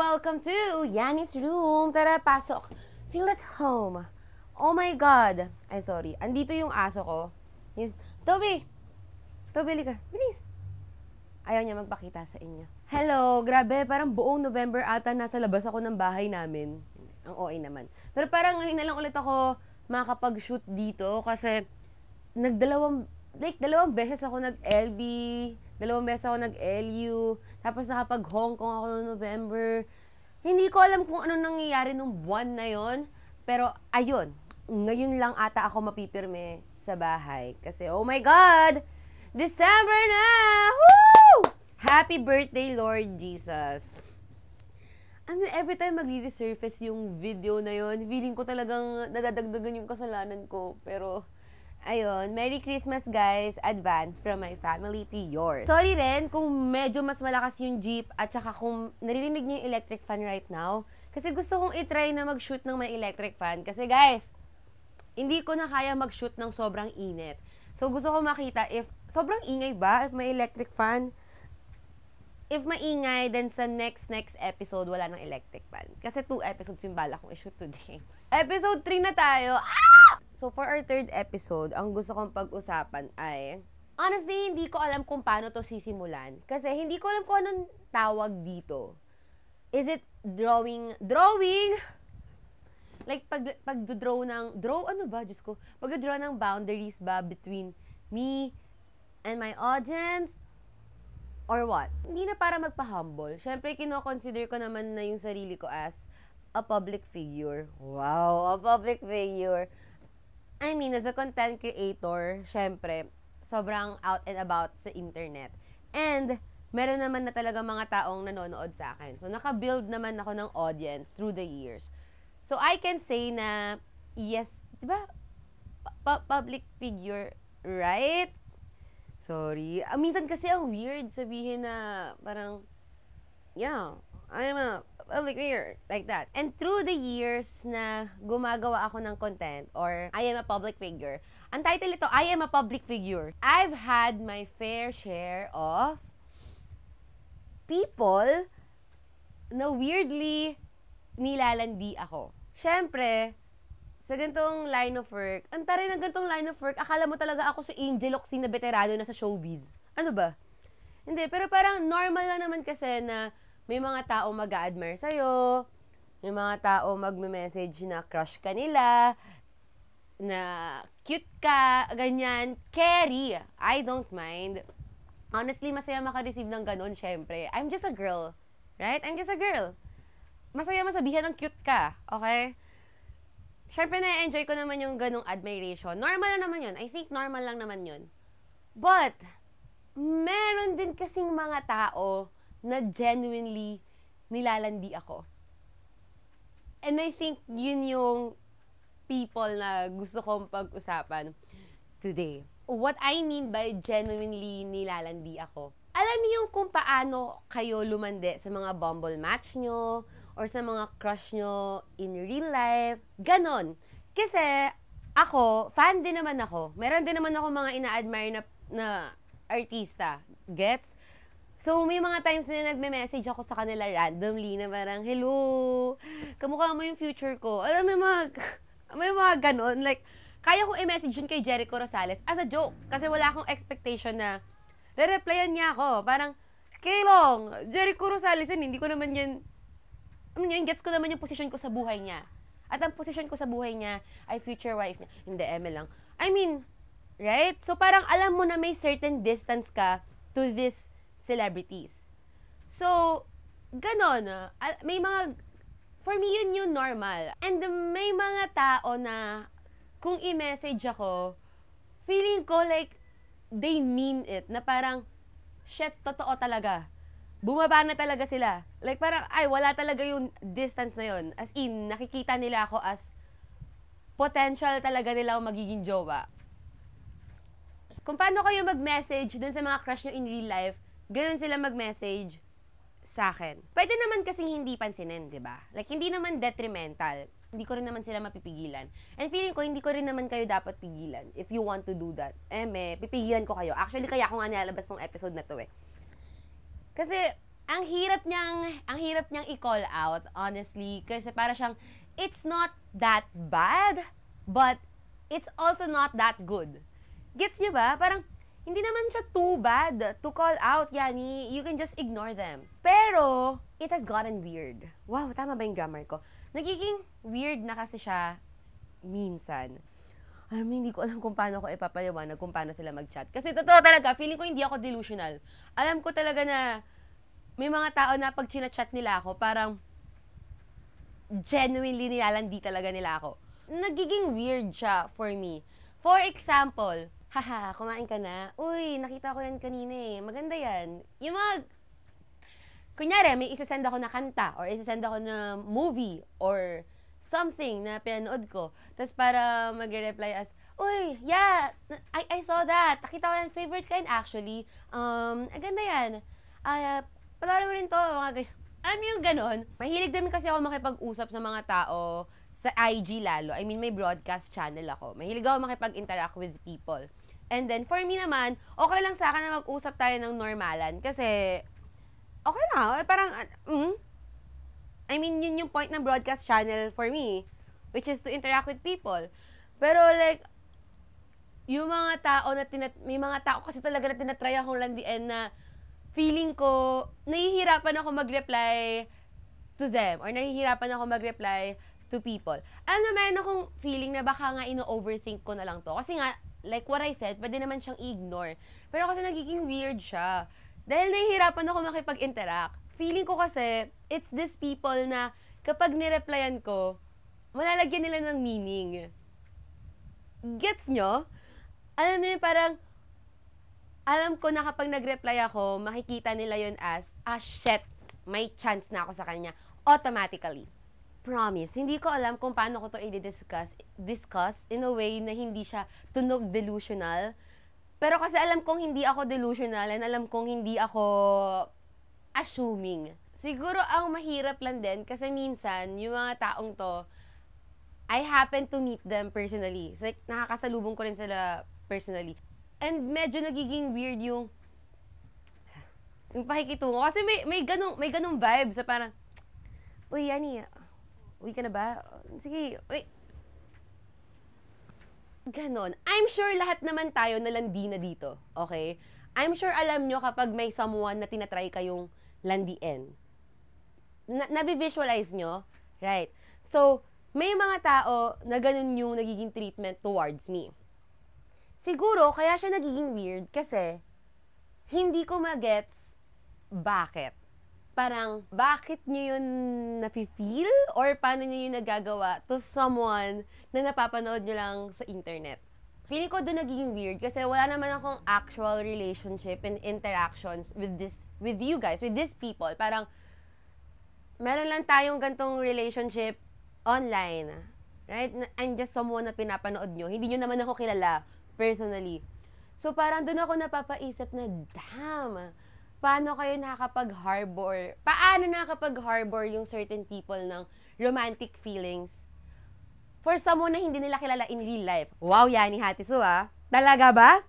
welcome to Yanni's room. Tara, pasok. Feel at home. Oh my God. Ay, sorry. Andito yung aso ko. Yes. Toby! Toby, lika. Bilis! Ayaw niya magpakita sa inyo. Hello! Grabe, parang buong November ata nasa labas ako ng bahay namin. Ang OA naman. Pero parang ngayon na lang ulit ako makakapag-shoot dito kasi dalawang beses ako nag-LB, dalawang beses ako nag-LU, tapos nakapag-Hong Kong ako noong November. Hindi ko alam kung ano nangyayari nung buwan na yon, pero ayun, ngayon lang ata ako mapipirme sa bahay. Kasi, oh my God! December na! Woo! Happy birthday, Lord Jesus! Every time magre-resurface yung video na yon, feeling ko talagang nadadagdagan yung kasalanan ko. Pero, ayun, Merry Christmas guys, advance from my family to yours. Sorry rin kung medyo mas malakas yung jeep at saka kung naririnig niyo yung electric fan right now. Kasi gusto kong itry na mag-shoot ng may electric fan. Kasi guys, hindi ko na kaya mag-shoot ng sobrang init. So gusto ko makita if sobrang ingay ba if may electric fan. If maingay, then sa next episode, wala ng electric fan. Kasi 2 episodes yung bala kong i-shoot today. Episode 3 na tayo. Ah! So, for our 3rd episode, ang gusto kong pag-usapan ay, honestly, hindi ko alam kung paano to sisimulan. Kasi hindi ko alam kung anong tawag dito. Is it drawing? Like, pag-draw ng, Diyos ko? Pag-draw ng boundaries ba between me and my audience? Or what? Hindi na para magpa-humble. Siyempre, kino-consider ko naman na yung sarili ko as a public figure. Wow, a public figure. I mean, as a content creator, syempre, sobrang out and about sa internet. And, meron naman na talaga mga taong nanonood sa akin. So, naka-build naman ako ng audience through the years. So, I can say na, yes, di ba? Public figure, right? Sorry. Minsan kasi ang weird sabihin na parang, yeah, I'm a public figure, like that. And through the years na gumagawa ako ng content or I am a public figure, ang title ito, I am a public figure. I've had my fair share of people na weirdly nilalandi ako. Siyempre, sa ganitong line of work, ang taray ng ganitong line of work, akala mo talaga ako si Angel Locsin na veterano na sa showbiz. Ano ba? Hindi, pero parang normal lang naman kasi na may mga tao mag-a-admire sa'yo, may mga tao magme-message na crush ka nila, na cute ka, ganyan. Carry. I don't mind. Honestly, masaya maka-receive ng ganon, syempre. I'm just a girl. Right? I'm just a girl. Masaya masabihan ng cute ka. Okay? Syempre, na-enjoy ko naman yung ganong admiration. Normal lang naman yun. I think normal lang naman yun. But, meron din kasing mga tao na genuinely nilalandi ako. And I think yun yung people na gusto kong pag-usapan today. What I mean by genuinely nilalandi ako, alam niyo yung kung paano kayo lumandi sa mga Bumble match nyo or sa mga crush nyo in real life. Ganon. Kasi ako, fan din naman ako. Meron din naman ako mga ina-admire na artista. Gets? So, may mga times na nagme-message ako sa kanila randomly na parang, hello, kamukha mo yung future ko. Alam mo, may mga ganon. Like, kaya kong i-message yun kay Jericho Rosales as a joke. Kasi wala akong expectation na re-replyan niya ako. Parang, Kaylong, Jericho Rosales yun, hindi ko naman yan, gets ko naman yung position ko sa buhay niya. At ang position ko sa buhay niya ay future wife niya. Hindi, eme lang. I mean, right? So, parang alam mo na may certain distance ka to these celebrities. So, ganon. May mga, for me, yun yung normal. And may mga tao na, kung i-message ako, feeling ko like, they mean it. Na parang, shit, totoo talaga. Bumaba na talaga sila. Like parang, ay, wala talaga yung distance na yun. As in, nakikita nila ako as potential talaga nila magiging jowa. Kung paano kayo mag-message dun sa mga crush nyo in real life, ganun sila mag-message sa akin. Pwede naman kasing hindi pansinin, di ba? Like, hindi naman detrimental. Hindi ko rin naman sila mapipigilan. And feeling ko, hindi ko rin naman kayo dapat pigilan if you want to do that. Pipigilan ko kayo. Actually, kaya ako nga nilalabas ng episode na to eh. Kasi, ang hirap niyang i-call out, honestly, kasi para siyang, it's not that bad, but it's also not that good. Gets niyo ba? Parang, hindi naman siya too bad to call out, Yani. You can just ignore them. Pero, it has gotten weird. Wow, tama ba yung grammar ko? Nagiging weird na kasi siya minsan. Alam mo, hindi ko alam kung paano ko ipapaliwanag kung paano sila mag-chat. Kasi totoo talaga, feeling ko hindi ako delusional. Alam ko talaga na may mga tao na pag chinachat nila ako, parang genuinely nilalandi talaga nila ako. Nagiging weird siya for me. For example, haha, kumain ka na? Uy, nakita ko yan kanina eh. Maganda yan. Yung mga, kunyari, may isasend ako na kanta or isasend ako na movie or something na pinanood ko. Tapos para magre-reply as, uy, yeah, I saw that. Nakita ko yan, favorite ka yan actually. Ganda yan. Panoorin mo rin to. Alam mo yung ganon? Mahilig din kasi ako makipag-usap sa mga tao sa IG lalo. I mean, may broadcast channel ako. Mahilig ako makipag-interact with people. And then, for me naman, okay lang sa akin na mag-usap tayo ng normalan. Kasi, okay lang. Parang, I mean, yun yung point ng broadcast channel for me, which is to interact with people. Pero like, yung mga tao na may mga tao kasi talaga na tinatry akong landian na feeling ko, nahihirapan ako mag-reply to them or nahihirapan ako mag-reply to people. Alam na, meron akong feeling na baka nga ino-overthink ko na lang to. Kasi nga, like what I said, pwede naman siyang i-ignore. Pero kasi nagiging weird siya. Dahil nahihirapan ako makipag-interact. Feeling ko kasi, it's these people na kapag nireplyan ko, malalagyan nila ng meaning. Gets nyo? Alam mo yun, parang, alam ko na kapag nag-reply ako, makikita nila yun as, shit, may chance na ako sa kanya. Automatically. Promise, hindi ko alam kung paano ko to i-discuss in a way na hindi siya tunog delusional. Pero kasi alam kong hindi ako delusional and alam kong hindi ako assuming. Siguro ang mahirap lang din kasi minsan yung mga taong to, I happen to meet them personally. So, like, nakakasalubong ko rin sila personally. And medyo nagiging weird yung pakikitungo. Kasi may ganong vibe sa parang, uy, Yani, uwi ka na ba? Sige, uy. Ganon. I'm sure lahat naman tayo nalandi na dito. Okay? I'm sure alam nyo kapag may someone na tinatry kayong landiin. Nabi-visualize nyo? Right. So, may mga tao na ganun yung nagiging treatment towards me. Siguro, kaya siya nagiging weird kasi hindi ko magets bakit. Parang, bakit niyo yun nafe-feel? Or paano niyo yun nagagawa to someone na napapanood niyo lang sa internet? Feeling ko doon nagiging weird kasi wala naman akong actual relationship and interactions with you guys, with these people. Parang, meron lang tayong gantong relationship online. Right? I'm just someone na pinapanood nyo. Hindi nyo naman ako kilala personally. So, parang doon ako napapaisip na, damn, paano nakakapag-harbor yung certain people ng romantic feelings for someone na hindi nila kilala in real life? Wow, Yani Hatisu, ah. Talaga ba?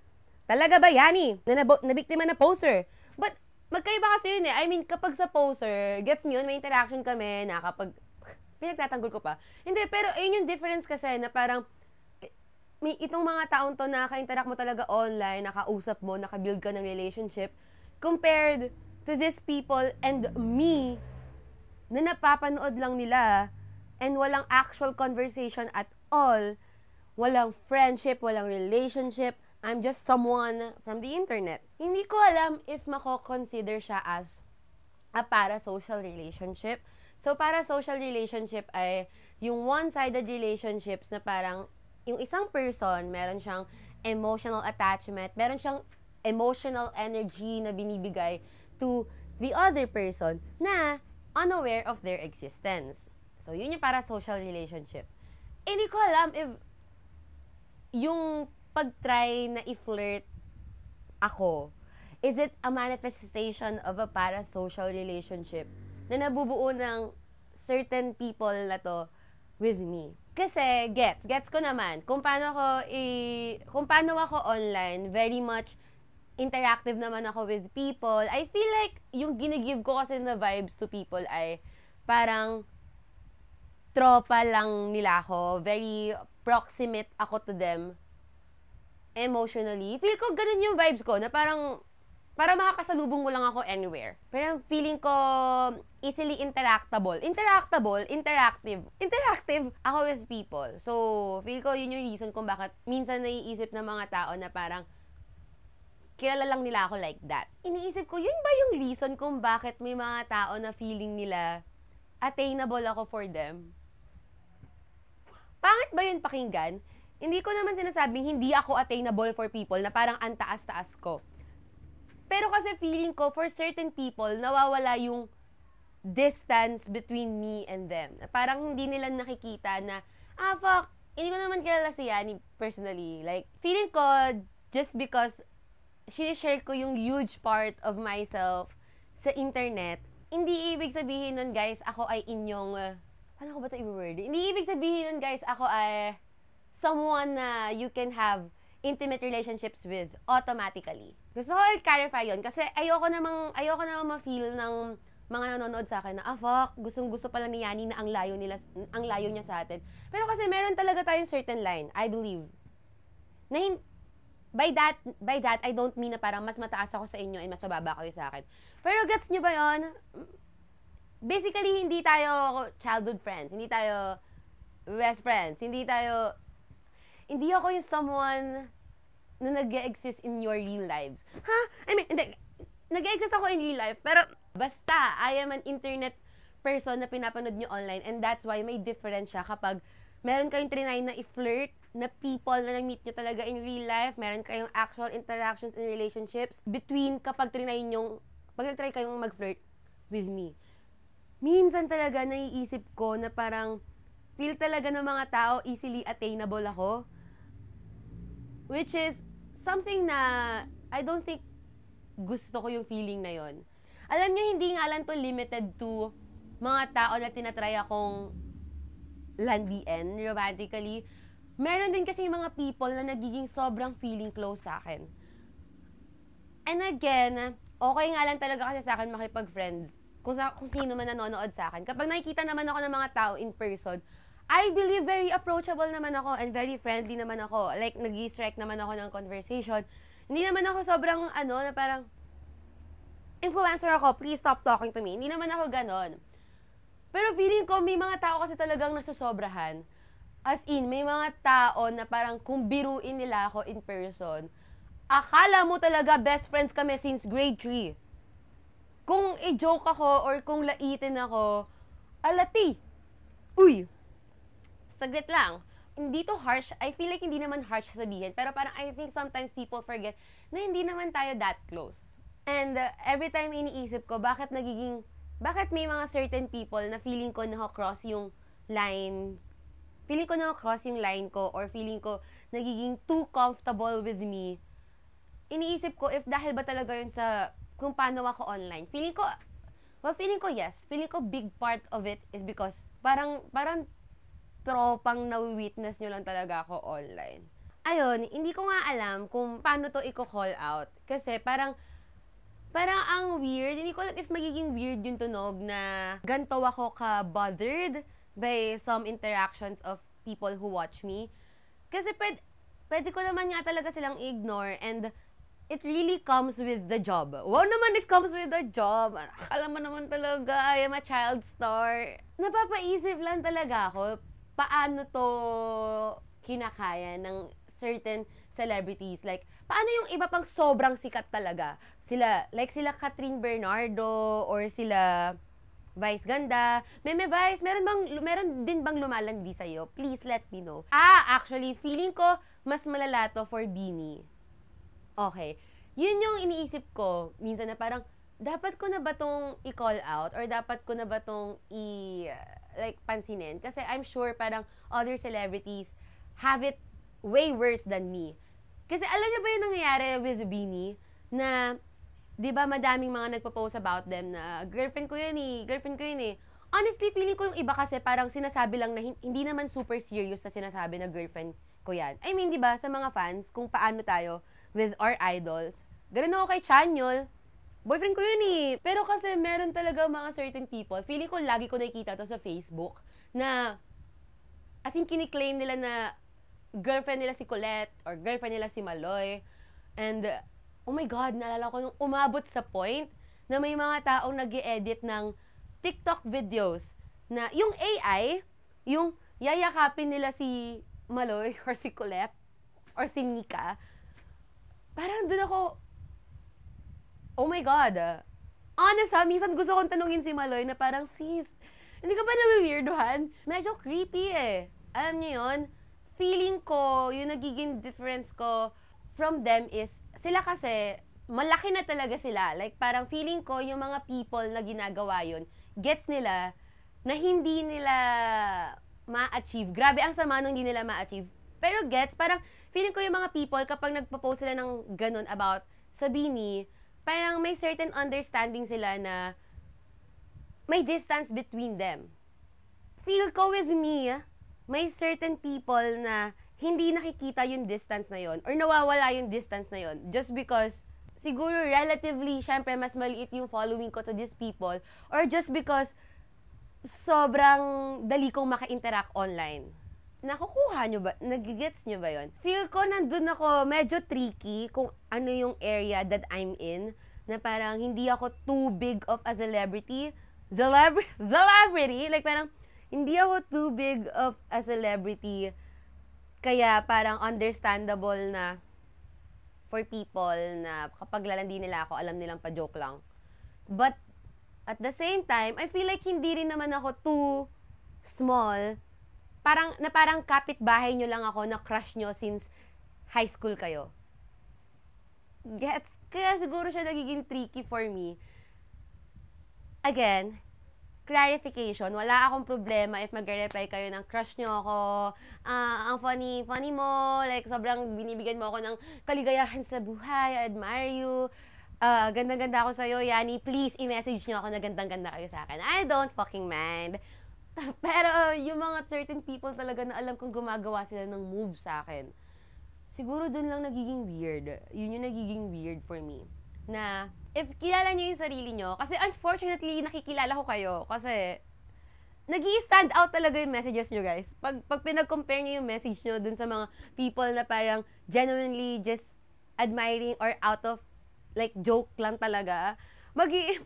Talaga ba, Yani? Na biktima na poser? But, magkaiba kasi yun eh. I mean, kapag sa poser, gets nyo yun, may interaction kami, pinagtatanggol ko pa. Hindi, pero ayun yung difference kasi na parang, may itong mga taong to, naka-interact mo talaga online, nakausap mo, naka-build ka ng relationship, compared to these people and me, na napapanood lang nila, and walang actual conversation at all, walang friendship, walang relationship, I'm just someone from the internet. Hindi ko alam if mako-consider siya as a parasocial relationship. So, parasocial relationship ay yung one-sided relationships na parang yung isang person, meron siyang emotional attachment, meron siyang emotional energy na binibigay to the other person na unaware of their existence. So, yun yung parasocial relationship. Hindi ko alam if yung pag-try na i-flirt ako, is it a manifestation of a parasocial relationship na nabubuo ng certain people na to with me? Kasi, gets ko naman. Kung paano ako online, very much interactive naman ako with people. I feel like yung ginigive ko kasi na vibes to people ay parang tropa lang nila ako. Very proximate ako to them emotionally. Feel ko ganun yung vibes ko na parang para makakasalubong mo lang ako anywhere. Pero feeling ko easily interactive ako with people. So, feel ko yun yung reason kung bakit minsan naiisip ng mga tao na parang kilala lang nila ako like that. Iniisip ko, yun ba yung reason kung bakit may mga tao na feeling nila attainable ako for them? Pangit ba yun pakinggan? Hindi ko naman sinasabing hindi ako attainable for people na parang antaas-taas ko. Pero kasi feeling ko, for certain people, nawawala yung distance between me and them. Parang hindi nila nakikita na, fuck, hindi ko naman kilala si Yani personally. Like, feeling ko, just because sinishare ko yung huge part of myself sa internet, hindi ibig sabihin nun, guys, ako ay inyong, paano ko ba ito i-word? Hindi ibig sabihin nun, guys, ako ay someone na you can have intimate relationships with automatically. Gusto ko i-clarify yun kasi ayoko namang ma-feel ng mga nanonood sa akin na, fuck, gustong-gusto pala ni Yani na ang layo niya sa atin. Pero kasi meron talaga tayong certain line, I believe. Na by that, I don't mean na parang mas mataas ako sa inyo and mas mababa kayo sa akin. Pero gets nyo ba yun? Basically, hindi tayo childhood friends, hindi tayo best friends, hindi ako yung someone na nag-exist in your real lives. I mean, hindi. Nag-exist ako in real life, pero basta, I am an internet person na pinapanood nyo online and that's why may difference siya kapag meron kayong trinay na i-flirt na people na nag-meet nyo talaga in real life, meron kayong actual interactions and relationships between kapag nag-try kayong mag-flirt with me. Minsan talaga naiisip ko na parang feel talaga ng mga tao easily attainable ako. Which is something na I don't think gusto ko yung feeling na yon. Alam nyo, hindi nga lang to limited to mga tao na tinatry akong landian romantically. Meron din kasi mga people na nagiging sobrang feeling close sa akin. And again, okay nga lang talaga kasi sa akin makipag-friends kung sino man nanonood sa akin. Kapag nakikita naman ako ng mga tao in person, I believe very approachable naman ako and very friendly naman ako. Like, nag-strike naman ako ng conversation. Hindi naman ako sobrang, na parang, influencer ako, please stop talking to me. Hindi naman ako ganon. Pero feeling ko, may mga tao kasi talagang nasusobrahan. As in, may mga tao na parang kung biruin nila ako in person, akala mo talaga best friends kami since grade 3. Kung i-joke ako or kung laitin ako, alati. Uy! Saglit lang. Hindi to harsh. I feel like hindi naman harsh sabihin. Pero parang I think sometimes people forget na hindi naman tayo that close. And every time iniisip ko, bakit may mga certain people na feeling ko na-cross yung line, or feeling ko nagiging too comfortable with me, iniisip ko if dahil ba talaga yun sa kung paano ako online. Feeling ko yes. Feeling ko big part of it is because parang tropang na-witness nyo lang talaga ako online. Ayun, hindi ko nga alam kung paano to i-call out. Kasi parang ang weird. Hindi ko alam if magiging weird yung tunog na ganito ako ka-bothered by some interactions of people who watch me. Kasi pwede ko naman nga talaga silang ignore and it really comes with the job. Wow naman, it comes with the job. Akala mo naman talaga, I am a child star. Napapaisip lang talaga ako, paano to kinakaya ng certain celebrities? Like, paano yung iba pang sobrang sikat talaga? Sila Catherine Bernardo or sila Vice Ganda. Meme Vice, meron din bang lumalandi sa'yo? Please let me know. Actually, feeling ko mas malala to for Beanie. Okay. Yun yung iniisip ko minsan na parang, dapat ko na ba tong i-call out? Or dapat ko na ba tong pansinin? Kasi I'm sure parang other celebrities have it way worse than me. Kasi alam niyo ba yung nangyayari with Beanie? Na, di ba madaming mga nagpo-post about them na, girlfriend ko yun eh. Honestly, feeling ko yung iba kasi parang sinasabi lang na hindi naman super serious na sinasabi na girlfriend ko yan. I mean, di ba, sa mga fans, kung paano tayo with our idols, Ganun ako kay Chanyol. Boyfriend ko yun eh. Pero kasi meron talaga mga certain people, feeling ko lagi ko nakikita to sa Facebook, na as in kiniklaim nila na girlfriend nila si Colette or girlfriend nila si Maloy. And, oh my God, naalala ko nung umabot sa point na may mga taong nag-e-edit ng TikTok videos na yung AI, yung yayakapin nila si Maloy or si Colette or si Mika. Parang dun ako, oh my God. Honest ha, minsan gusto kong tanungin si Maloy na parang, sis, hindi ka ba nawi-weirdohan? Medyo creepy eh. Alam niyo yun? Feeling ko, yung nagiging difference ko from them is, sila kasi, malaki na talaga sila. Like, parang feeling ko, yung mga people na ginagawa yun, gets nila na hindi nila ma-achieve. Grabe ang sama nung hindi nila ma-achieve. Pero gets, parang feeling ko yung mga people, kapag nagpo-post sila ng ganun about sa Bini, parang may certain understanding sila na may distance between them. Feel ko with me, may certain people na hindi nakikita yung distance na yon or nawawala yung distance na yon just because siguro relatively, syempre, mas maliit yung following ko to these people or just because sobrang dali kong maka-interact online. Nakukuha nyo ba? Nagigets nyo ba yon? Feel ko nandun ako medyo tricky kung ano yung area that I'm in na parang hindi ako too big of a celebrity. Celebrity? Like parang hindi ako too big of a celebrity kaya parang understandable na for people na kapag lalandi nila ako, alam nilang pa-joke lang. But at the same time, I feel like hindi rin naman ako too small. Parang kapitbahay nyo lang ako na crush nyo since high school kayo. Gets? Kaya siguro siya nagiging tricky for me. Again, clarification, wala akong problema if mag-reply kayo ng crush nyo ako, ang funny mo, like sobrang binibigyan mo ako ng kaligayahan sa buhay, I admire you, ganda-ganda ako sa'yo, Yani, please i-message nyo ako na gandang-ganda kayo sa akin. I don't fucking mind. Pero yung mga certain people talaga na alam kong gumagawa sila ng move sa akin, siguro dun lang nagiging weird. Yun yung nagiging weird for me. Na, if kilala nyo yung sarili nyo, kasi unfortunately, nakikilala ko kayo, kasi nag-i-stand out talaga yung messages nyo, guys. Pag pinag-compare nyo yung message nyo dun sa mga people na parang genuinely just admiring or out of, like, joke lang talaga,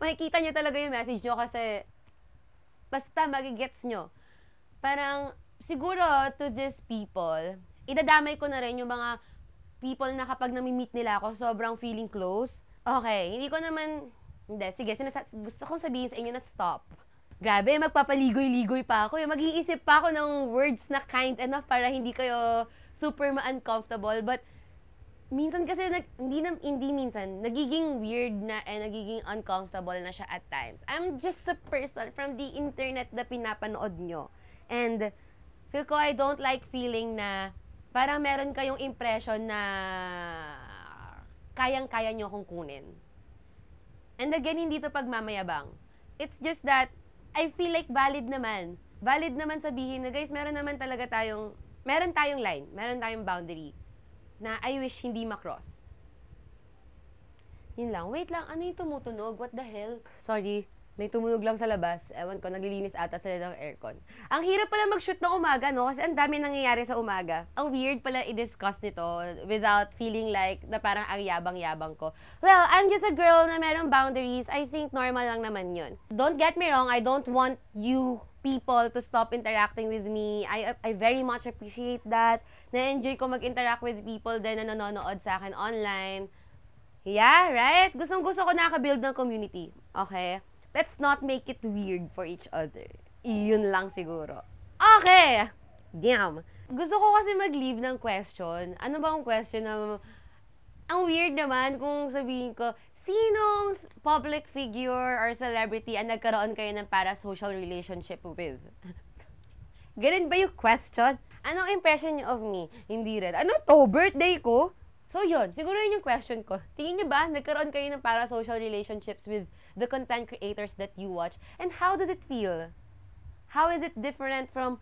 makikita nyo talaga yung message nyo kasi basta magigets nyo. Parang, siguro, to these people, idadamay ko na rin yung mga people na kapag nami-meet nila ako, sobrang feeling close. Okay, hindi ko naman, hindi, sige, gusto kong sabihin sa inyo na stop. Grabe, magpapaligoy-ligoy pa ako. Mag-iisip pa ako ng words na kind enough para hindi kayo super ma-uncomfortable. But, minsan kasi, hindi minsan, nagiging weird na nagiging uncomfortable na siya at times. I'm just a person from the internet na pinapanood nyo. And, feel ko I don't like feeling na parang meron kayong impression na kayang-kaya nyo akong kunin. And again, hindi to pagmamayabang. It's just that, I feel like valid naman. Valid naman sabihin na, guys, meron tayong line, meron tayong boundary na I wish hindi makross. Yun lang. Wait lang, ano yung tumutunog? What the hell? Sorry, may tumunog lang sa labas. Ewan ko, naglilinis ata sila ng aircon. Ang hirap pala mag-shoot ng umaga, no? Kasi ang dami nangyayari sa umaga. Ang weird pala i-discuss nito without feeling like na parang ang yabang-yabang ko. Well, I'm just a girl na merong boundaries. I think normal lang naman yun. Don't get me wrong, I don't want you people to stop interacting with me. I very much appreciate that. Na-enjoy ko mag-interact with people din na nanonood sa akin online. Yeah, right? Gustong-gusto ko nakabuild ng community. Okay? Let's not make it weird for each other. Iyon lang siguro. Okay! Damn! Gusto ko kasi mag-leave ng question. Ano ba ang question na... Ang weird naman kung sabihin ko, sinong public figure or celebrity ang nagkaroon kayo ng parasocial relationship with? Ganun ba yung question? Anong impression niyo of me? Hindi rin. Ano to? Birthday ko? So yun, siguro yun yung question ko. Tingin niyo ba, nagkaroon kayo ng parasocial relationships with the content creators that you watch? And how does it feel? How is it different from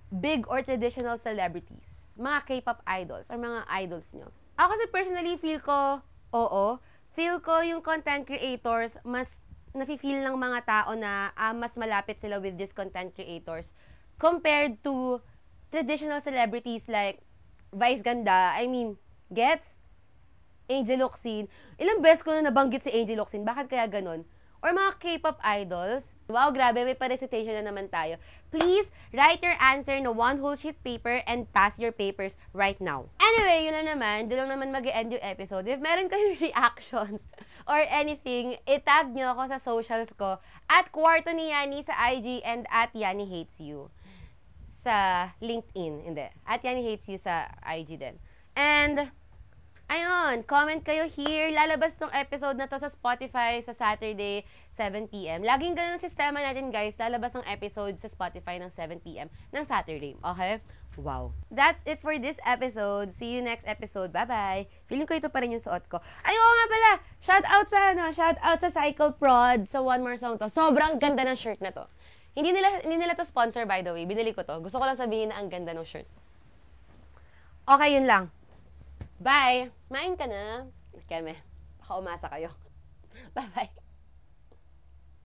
big or traditional celebrities? Mga K-pop idols or mga idols nyo? Ako kasi personally feel ko, oo. feel ko yung content creators, mas nafe-feel ng mga tao na mas malapit sila with these content creators compared to traditional celebrities like Vice Ganda. I mean, gets? Angel Locsin. Ilang beses ko na nabanggit si Angel Locsin. Bakit kaya ganun? Or mga K-pop idols. Wow, grabe, may pa-recitation na naman tayo. Please, write your answer na one whole sheet paper and pass your papers right now. Anyway, yun na naman. Doon lang naman mag-end yung episode. If meron kayong reactions or anything, itag nyo ako sa socials ko at Kwarto ni Yani sa IG and at Yani Hates You sa LinkedIn. Hindi. At Yani Hates You sa IG din. And ayun, comment kayo here. Lalabas tong episode na to sa Spotify sa Saturday, 7 p.m. Laging ganun ang sistema natin, guys. Lalabas ang episode sa Spotify ng 7 p.m. ng Saturday. Okay? Wow. That's it for this episode. See you next episode. Bye-bye. Feeling ko ito pa rin yung suot ko. Ay, oo nga pala. Shout out sa Cycle Prod sa One More Song to. Sobrang ganda ng shirt na to. Hindi nila to sponsor, by the way. Binili ko to. Gusto ko lang sabihin na ang ganda ng shirt. Okay, yun lang. Bye! Main ka na. Keme, baka umasa kayo. Bye-bye.